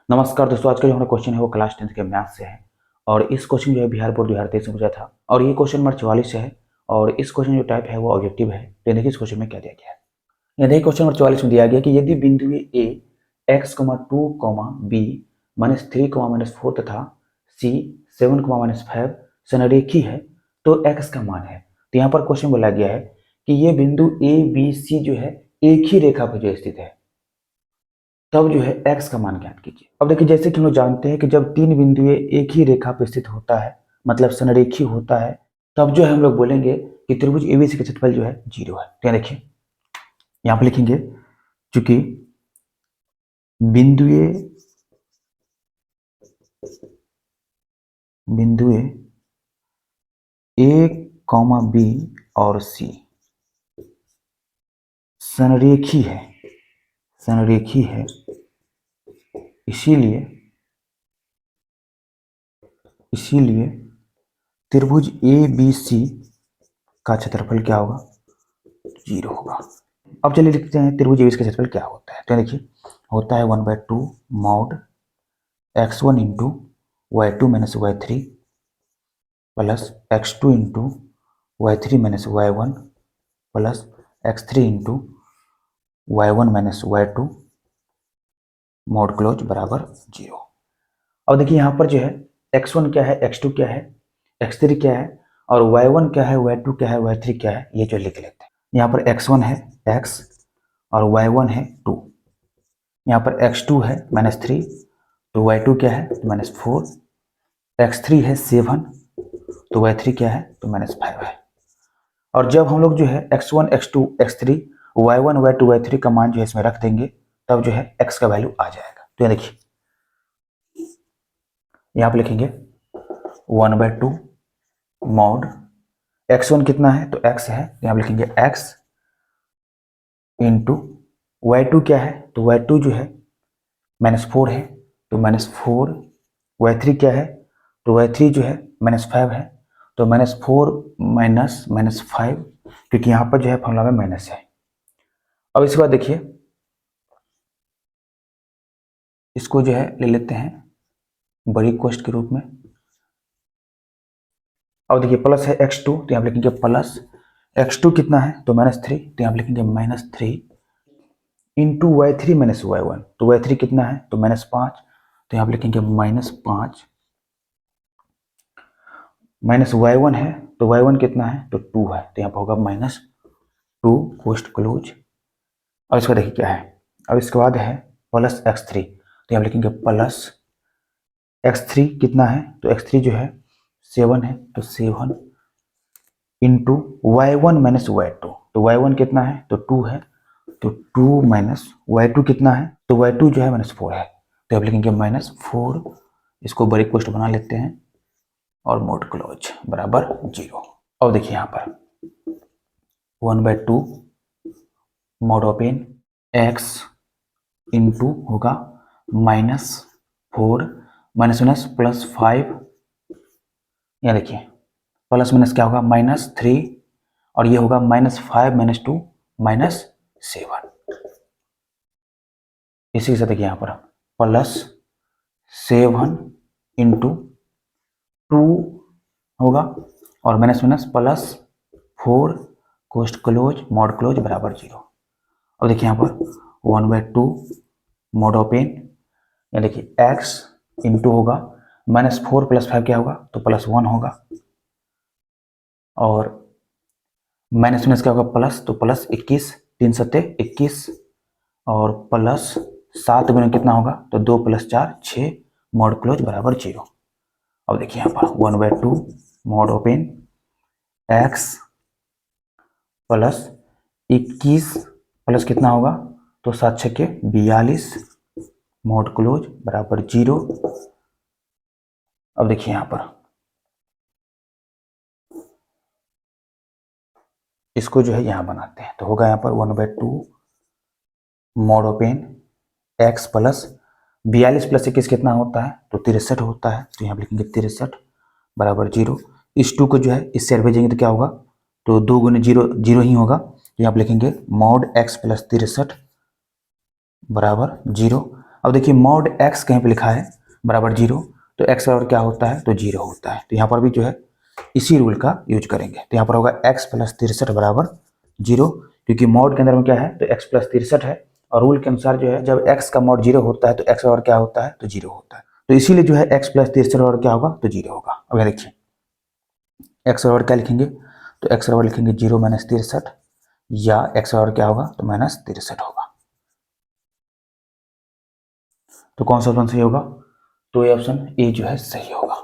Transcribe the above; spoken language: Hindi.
नमस्कार दोस्तों, आज का जो हमारा क्वेश्चन है वो क्लास 10th के मैथ से है। और इस क्वेश्चन जो है बिहार बोर्ड 2023 में पूछा था और ये क्वेश्चन नंबर 44 से है। और इस क्वेश्चन जो टाइप है वो ऑब्जेक्टिव है। तो देखिए इस क्वेश्चन में क्या दिया गया है। ये देखिए क्वेश्चन नंबर 44 में दिया गया कि यदि बिंदु ए x, 2, b -3, -4 तथा c 7, -5 संरेखी है तो x का मान है। तो यहाँ पर क्वेश्चन बोला गया है कि ये बिंदु a b c जो है एक ही रेखा पर जो स्थित है, तब जो है x का मान ज्ञात कीजिए। अब देखिए जैसे कि हम लोग जानते हैं कि जब तीन बिंदुएं एक ही रेखा पर स्थित होता है, मतलब संरेखी होता है, तब जो है हम लोग बोलेंगे कि त्रिभुज एबीसी का क्षेत्रफल जो है 0 है। तो यहाँ देखिए यहाँ पे लिखेंगे चूंकि बिंदुएं ए, बी और सी संरेखी है, इसीलिए त्रिभुज ए बी सी का क्षेत्रफल क्या होगा, 0 होगा। अब चलिए लिखते हैं त्रिभुज एबीसी का क्षेत्रफल क्या होता है। तो देखिए होता है 1/2 mod x1 into y2 minus y3 plus x2 into y3 minus y1 plus x3 into y1 minus y2 mod close बराबर 0। अब देखिए यहाँ पर जो है x1 क्या है, x2 क्या है, x3 क्या है और y1 क्या है, y2 क्या है, y3 क्या है, ये जो लिख लेते हैं। यहाँ पर x1 है x और y1 है 2, यहाँ पर x2 है -3 तो y2 क्या है तो -4, x3 है 7 तो y3 क्या है तो -5 है। और जब हम लोग जो है x1 x2 x3 y1 y2 y3 का मान जो है इसमें रख देंगे, तब जो है x का वैल्यू आ जाएगा। तो ये देखिए यहाँ पे लिखेंगे 1/2 मॉड x1 कितना है तो x है, यहाँ पे लिखेंगे x इंटू y2 क्या है तो y2 जो है -4 है तो -4, y3 क्या है तो y3 जो है -5 है तो -4 माइनस -5, क्योंकि यहाँ पर जो है फॉर्मूला में माइनस है। अब इसके बाद देखिए इसको जो है ले लेते हैं बड़ी कोष्ठ के रूप में। अब देखिए प्लस है x2 तो यहाँ लिखेंगे प्लस x2 कितना है तो -3 तो यहाँ लिखेंगे -3 इंटू y3 माइनस y1 तो y3 कितना है तो -5 तो यहाँ लिखेंगे -5 माइनस y1 है तो y1 कितना है तो 2 है तो यहाँ पर होगा -2 कोष्ठ क्लोज। और इसका देखिए क्या है, अब इसके बाद है प्लस x3 तो यहाँ लिखेंगे प्लस x3 कितना है तो x3 जो है 7 है तो 7 इंटू y1 माइनस y2 तो y1 कितना है तो 2 है तो 2 माइनस y2 कितना है तो y2 जो है -4 है तो अब लिखेंगे -4, इसको बड़ी कोष्ठ बना लेते हैं और मोड क्लोज बराबर 0। और देखिए यहाँ पर 1/2 मॉड ओपन x इंटू होगा -4 माइनस +5, यहाँ देखिए प्लस माइनस क्या होगा -3 और ये होगा -5 -2 -7। इसी के साथ देखिए यहाँ पर +7 इंटू 2 होगा और +4 कोष्ठ क्लोज मॉड क्लोज बराबर 0। अब देखिए यहाँ पर 1/2 मॉड ओपन, या देखिए x इंटू होगा -4 + 5 क्या होगा तो +1 होगा और माइनस माइनस क्या होगा प्लस तो +21 3 सत्ते 21 और +7 गुना कितना होगा तो 2 + 4 6 मॉड क्लोज बराबर 0। अब देखिए यहाँ पर 1/2 mod open x plus 21 plus कितना होगा तो 7 6 42 मॉड क्लोज बराबर 0। अब देखिए यहाँ पर इसको जो है यहाँ बनाते हैं तो होगा यहाँ पर 1/2 मॉड ओपन x प्लस 42 + 21 कितना होता है तो 63 होता है तो यहाँ पर लिखेंगे 63 बराबर 0। इस 2 को जो है इससे ऐड भेजेंगे तो क्या होगा तो 2 गुने 0 0 ही होगा, यहाँ पर लिखेंगे मॉड x प्लस 63 बराबर 0। अब देखिए मॉड x कहीं पे लिखा है बराबर 0, तो x बराबर क्या होता है, तो 0 होता है। तो यहाँ पर भी जो है इसी रूल का यूज करेंगे। तो यहाँ पर होगा x प्लस 63 बराबर 0, क्योंकि मॉड के अंदर में क्या है, तो x प्लस 63 है, और रूल के अनुसार जो है जब x का मॉड 0 होता है तो x बराबर क्या होता है, तो 0 होता है। तो इसीलिए जो है x प्लस 63 बराबर क्या होगा, तो 0 होगा। अब यहाँ देखिए x बराबर क्या लिखेंगे, तो x बराबर लिखेंगे 0 माइनस 63, या x बराबर क्या होगा, तो माइनस 63 होगा। तो कौन सा ऑप्शन सही होगा, तो ये ऑप्शन ए जो है सही होगा।